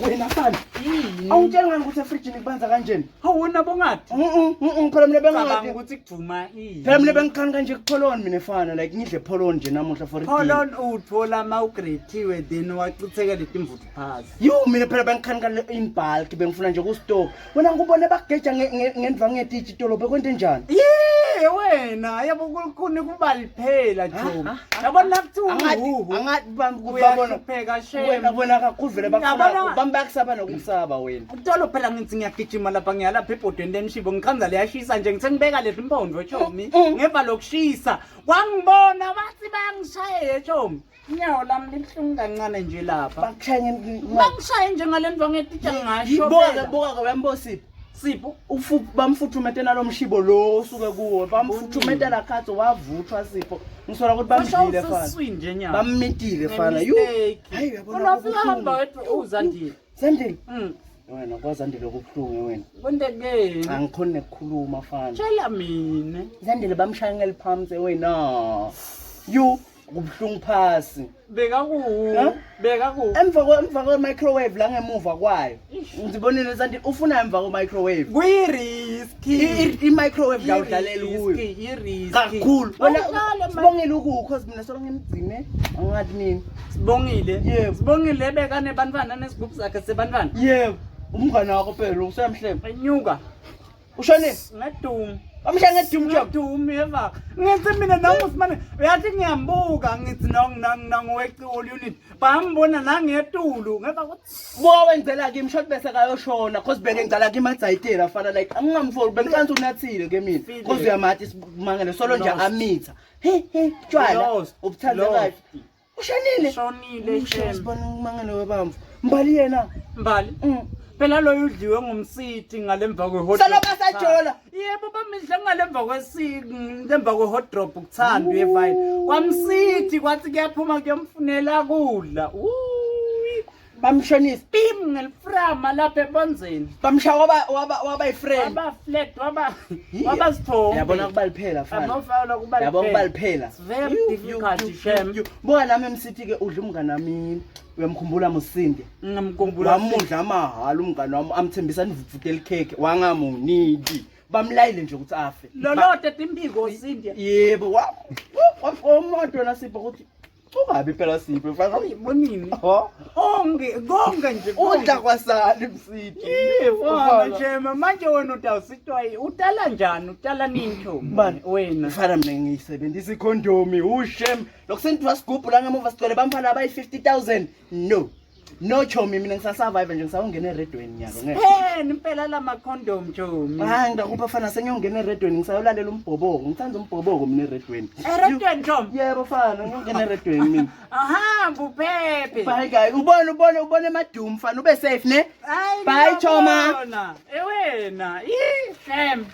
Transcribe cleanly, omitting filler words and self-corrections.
wena fana awutshela ukuthi efrijini kubanza kanjeni awuna bongathi phela mina cabanga bengathi ukuthi kuduma phela mina bengikhani kanje kupholoni mina fana like ngidle pholoni nje namuhla for polon uthola mawugrethiwe then wachitheka letimvuthu phasi yo mina phela bengikhani kale in bulk bengifuna nje ku-stock wena ngubone bakugeja ngendvangethi itolo bekwente njani wena yabo kukhuni kubaliphela Jomi yabona angathi uyahlupheka wena bona kakuvele bambakusaba nokusaba wena utolo phela ngithi ngiyagijima lapha ngiyalapha ebhodweni lenishibo ngikhanza liyashisa nje ngithe ngibeka lezi impondvo Jomi ngeva lokushisa kwangibona bathi bangishaya Jomi inyawo lami libuhlungu kancane nje lapha bangishaye nje ngale ndvangethi ngisho boka wembosiphi sipho bamfuthumete nalomshibo lo usuke kuwo bamfuthumete la khatho wavuthwa sipho ngisola ukuthi bamdile fana bammitile fana hayi uyabona hamba wethu uzandile Zandile wena kwazandile kubuhlungu wena kwendekeni angikhona ukukhuluma fana tshela mina Zandile bamshaya ngeliphamse wena you kubuhlungu phasi beka emva kwe microwave la ngemuva kwayo ngizibonile Zandile ufuna emva kwe microwave kuyiriski I microwave la udlalela kuyo iriski kakhulu wena sibongile ukukho mina solo ngimgcine angathi nini sibongile beka nebantwana nesigubhu sakhe sebantwana yebo umngane wakho phela usemhlebe enyuka ushone ngeduma bamshaya ngeduma duma eva ngithi mina nangusimane uyathi ngiyambuka ngithi nangiweqi all unit bambona nangetulu ngeva kuthi wenzela kimi shot bese kayoshona cause beke ngicala kimi adzayitela fana like angingamfoli bengicanza unathile ke mina cause uyamathi simangele solo nje amitha he tshwala ubuthanda kahle ushonile sibona umangele webamvu mbali yena mbali phela lo udliwe ngumsithi ngalemva kwe-hot solo basajola yebo bamidla ngalemva kwesiki ngemva kwe-hot drop ukuthandwa evine kwamsithi kwathi kuyaphuma kuyomfunela kudla bamshonisa bim ngeliframa lapha ebonzeni bamshaya waba yifriend flat waba sithombe yabona kubaliphela fana amafana yabo kubaliphela very difficult shem buka nami emsithi ke udla umngane wami uyamkhumbula Musinde ngamkhumbula wamudla amahala umngane wami amthembisa nivuvutela ikheke wangamuniki bamlayile nje ukuthi afe lolote timbiko Sinde yebo wamoto nasipho ukuthi ungabi phela sipho mfana uyibonini konke nje udla kwasali Msithi yebo shema manje wena utawusitwa utala njani utala nini Thomi wena mfana mina ngiyisebenzisa ikhondomi ushem lokusenthiwa sigubhu la ngemuva sigcwele bamfana abayi 50,000 no Chomi mina ngisasurvive nje ngisawungena eredweni nyalo ngeke impela lama condom Chomi hayi ngakupha fana senyongena eredweni ngisayolalela umbhoboko ngithanda umbhoboko mina eredweni eredweni Chomi yebo fana ngiyongena eredweni mina ahamba uphephe bye guys ubone emadumi fana ube safe ne bye Choma wena shem